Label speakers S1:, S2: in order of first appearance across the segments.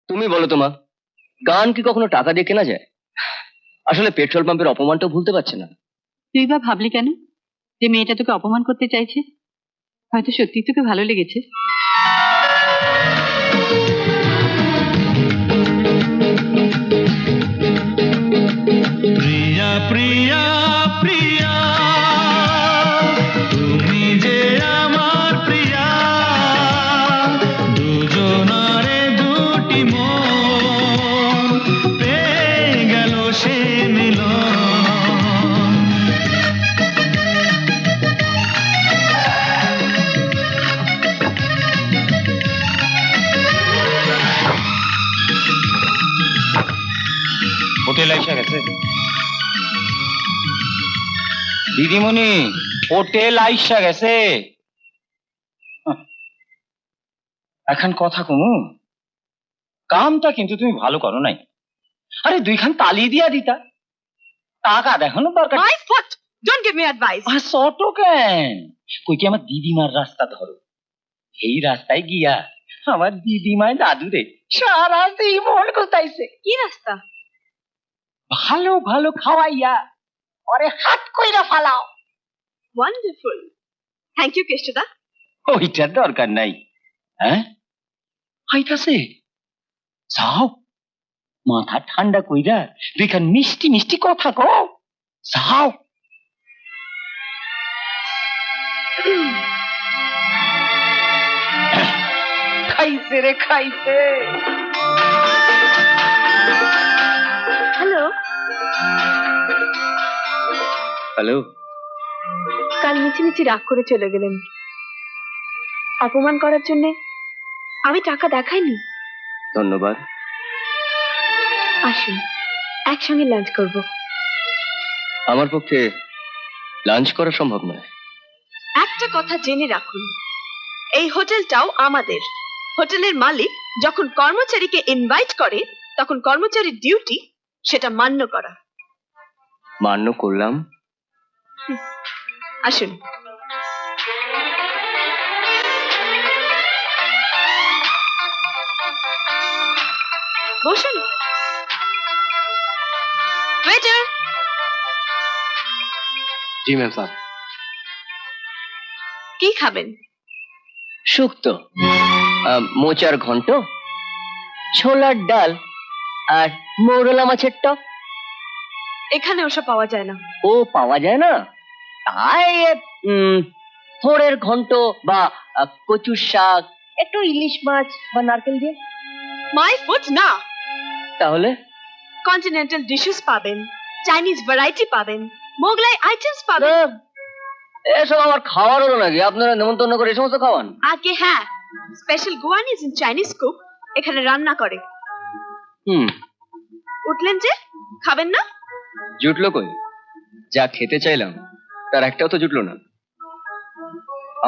S1: তুমি বলো তো মা, গান কি কখনো টাকা দিয়ে কেনা যায়? আসলে পেট্রোল পাম্পের অপমানটাও ভুলতে পারছে না।
S2: তুই বা ভাবলি কেন যে মেয়েটা তোকে অপমান করতে চাইছে? হয়তো সত্যি তোকে ভালো লেগেছে।
S3: প্রিয়া প্রিয়া প্রিয়া, তুমি যে আমার প্রিয়া, দুজনারে দুটি মন পেয়ে গেল সে মিলন। হোটেল এসে গেছে দিদিমণি, হোটেল আইসা গেছে। এখন কথা কমু, কামটা কিন্তু তুমি ভালো করো নাই। আরে দুইখান তালি দিয়া দিতা, টাকা দেখানো দরকার।
S2: My foot! Don't give me advice.
S3: ছোট কেন, কই কি আমার দিদিমার রাস্তা ধরো, এই রাস্তায় গিয়া আমার দিদিমায় দাদুরে সারা জীবন কোথাইছে।
S2: কি রাস্তা?
S3: ভালো ভালো খাওয়াইয়া ওরে হাত কইরা ফালাও।
S2: Wonderful. Thank you, কেষ্টদা।
S3: ওইটার দরকার নাই। হ্যাঁ আইতাছে, যাও মাথা ঠান্ডা কইরা দুইখান মিষ্টি মিষ্টি কথা কও, যাও। খাইছে রে খাইছে।
S4: Hello,
S1: hello.
S4: কাল মিছিমিছি রাগ করে চলে গেলেন। অপমান করার জন্য আমি টাকা দেখাইনি।
S1: ধন্যবাদ।
S4: আসুন, একসঙ্গে লাঞ্চ করব।
S1: আমার পক্ষে লাঞ্চ করা সম্ভব নয়।
S4: একটা কথা জেনে রাখুন, এই হোটেলটাও আমাদের। হোটেলের মালিক যখন কর্মচারীকে ইনভাইট করে তখন কর্মচারীর ডিউটি সেটা মান্য করা।
S1: মান্য করলাম।
S4: আসুন। বসুন। ওয়েটার।
S1: জি ম্যাম সাহেব।
S4: কি খাবেন?
S1: শুক্তো, মোচার ঘন্ট, ছোলার ডাল আর মৌরলা মাছের টক।
S4: এখানে ওসব পাওয়া যায় না।
S1: ও পাওয়া যায় না? তাই থোড়ের ঘন্ট বা কচুর শাক, একটু ইলিশ মাছ বা নারকেল দিয়ে।
S4: মাই ফুড না।
S1: তাহলে
S4: কন্টিনেন্টাল ডিশেস পাবেন, চাইনিজ ভ্যারাইটি পাবেন, মোগলাই আইটেমস পাবেন।
S1: না, এসব আমার খাওয়ার হলো নাকি? আপনারা নেমন্তন্ন করে এই সমস্ত খাওয়ান?
S4: আগে হ্যাঁ, special Goanese and Chinese cook এখানে রান্না করে। উঠলেন যে, খাবেন না?
S1: জুটলো কই? যা খেতে চাইলাম তার একটাও তো জুটলো না।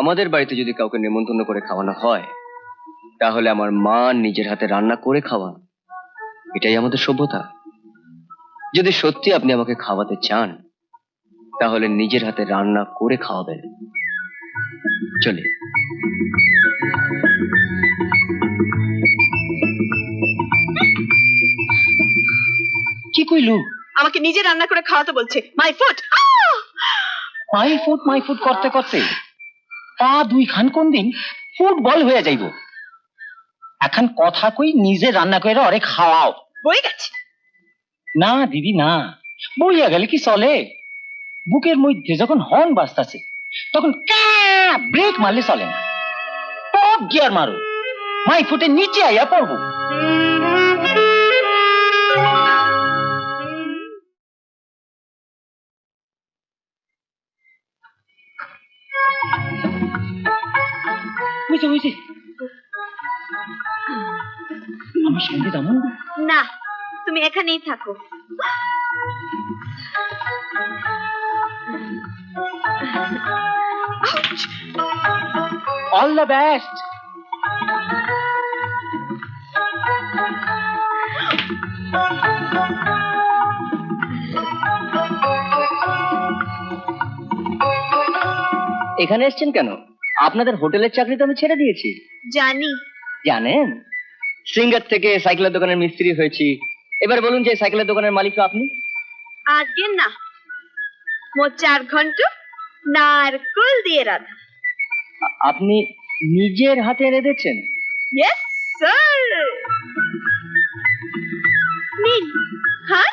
S1: আমাদের বাড়িতে যদি কাউকে নেমন্তন্ন করে খাওয়ানো হয় তাহলে আমার মা নিজের হাতে রান্না করে খাওয়ান, এটাই আমাদের সভ্যতা। যদি সত্যি আপনি আমাকে খাওয়াতে চান তাহলে নিজের হাতে রান্না করে খাওয়াবেন। চলে।
S3: কি কইলু?
S4: আমাকে নিজে রান্না করে খাওয়াতে বলছে। My food.
S3: মাই ফুড করতে করতে পা দুইখান কোন দিন ফুটবল হয়ে যাইব। এখন কথা কই নিজে রান্না করে ওরে খাওয়াও।
S4: বই গেছে।
S3: না দিদি না, বইয়া গেলে কি চলে? বুকের মধ্যে যখন হর্ন বাজতাছে তখন ব্রেক মারলে চলে না, টপ গিয়ার মারো, মাই ফুটের নিচে আইয়া পড়বো। বুঝছি আমার সঙ্গে তেমন
S4: না, তুমি এখানেই থাকো।
S3: All the best.
S1: এখানে এসেছেন কেন? আপনাদের হোটেলের চাকরি তো আমি ছেড়ে দিয়েছি।
S4: জানি।
S1: জানেন, সিঙ্গার থেকে সাইকেলের দোকানের মিস্ত্রি হয়েছি। এবার বলুন যে সাইকেলের দোকানের মালিক তো আপনি?
S4: আগে না, মোট 4 ঘন্টা নারকোল দিয়ে রাধা।
S1: আপনি নিজের হাতে এনে দিচ্ছেন?
S4: Yes sir. নিন। হ্যাঁ,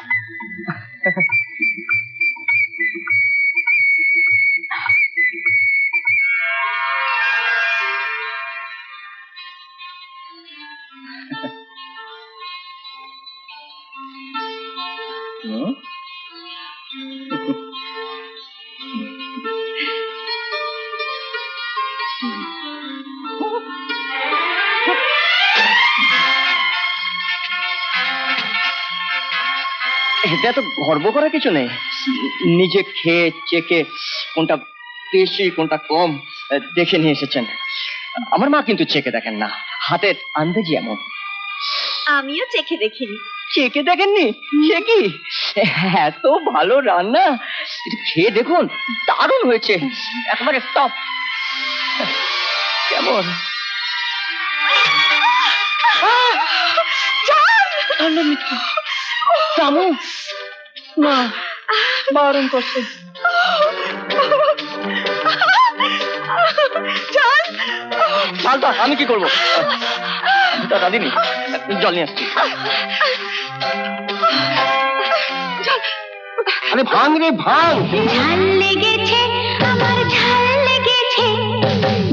S1: হুম? এটা তো গর্ব করার কিছু নেই। নিজে খেয়ে চেকে কোনটা বেশি কোনটা কম দেখে নিয়ে এসেছেন। আমার মা কিন্তু চেকে দেখেন না, হাতের আন্দাজি এমন।
S4: আমিও চেখে দেখিনি।
S1: চেকে দেখেননি? সে কি এত ভালো রান্না! একটু খেয়ে দেখুন, দারুণ হয়েছে, একেবারে টপ। কেমন? রামু, না, বারণ করছে। চালটা আমি কি করবো? দাদিনি, জল নিয়ে আসছি। আরে ভাঙ রে ভাঙ।
S5: ঝাল লেগেছে আমার, ঝাল লেগেছে,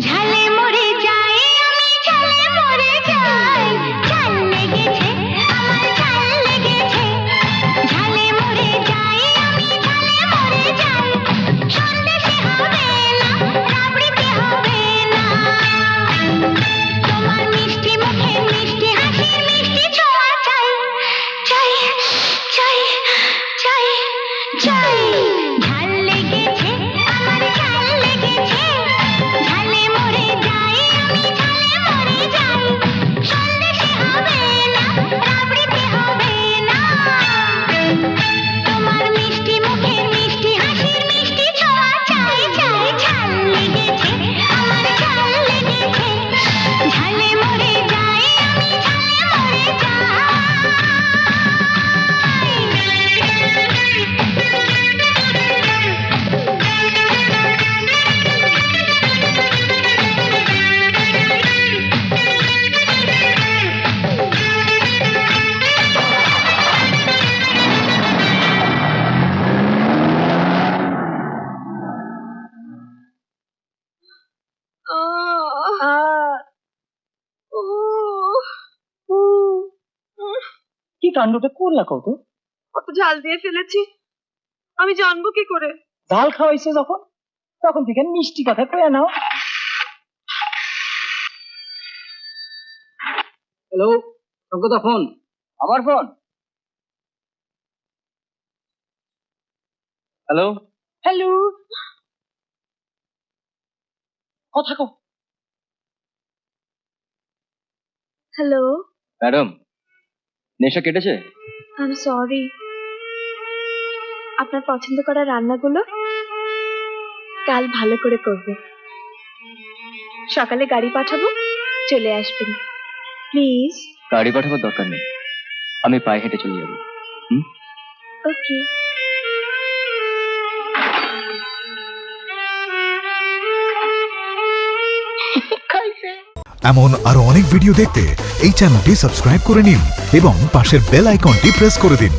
S5: ঝালে মরে যাই আমি, ঝালে মরে যাই। ঝাল লেগেছে আমার, ঝাল লেগেছে, ঝালে মরে যাই আমি, ঝালে মরে যাই। সন্দেশে হবে না, রাবড়িতে হবে না, তোমার মিষ্টি মুখে মিষ্টি হাসির মিষ্টি ছোঁয়া চাই, চাই, চাই, চাই, চাই। ঝাল লেগেছে আমার, ঝাল লেগেছে, ঝালে মরে যাই আমি, ঝালে মরে যাই। সন্দেশে হবে না, রাবড়িতে হবে না, তোমার মিষ্টি মুখের মিষ্টি হাসির মিষ্টি ছোঁয়া চাই, চাই। ঝাল লেগেছে আমার, ঝাল লেগেছে, ঝালে মরে যাই আমি, ঝালে মরে যাই।
S3: কি কাণ্ডটা করলা কত?
S4: কত ঝাল দিয়ে ফেলেছি, আমি জানবো কি করে?
S3: ঝাল খাওয়াইছে যখন, তখন থেকে মিষ্টি কথা কয়ে নাও।
S1: হ্যালো, সঙ্গতা ফোন। আমার ফোন? হ্যালো
S4: হ্যালো,
S3: কথা কও।
S4: হ্যালো।
S1: ম্যাডাম, নেশা কেটেছে?
S4: I am sorry. আপনার পছন্দ করা রান্নাগুলো কাল ভালো করে করব। সকালে গাড়ি পাঠাবো, চলে আসবেন প্লিজ।
S1: গাড়ি পাঠাবার দরকার নেই, আমি পায়ে হেঁটে চলে যাবো।
S4: ওকে।
S6: এমন আরো অনেক ভিডিও দেখতে এই চ্যানেলটি সাবস্ক্রাইব করে নিন এবং পাশের বেল আইকনটি প্রেস করে দিন।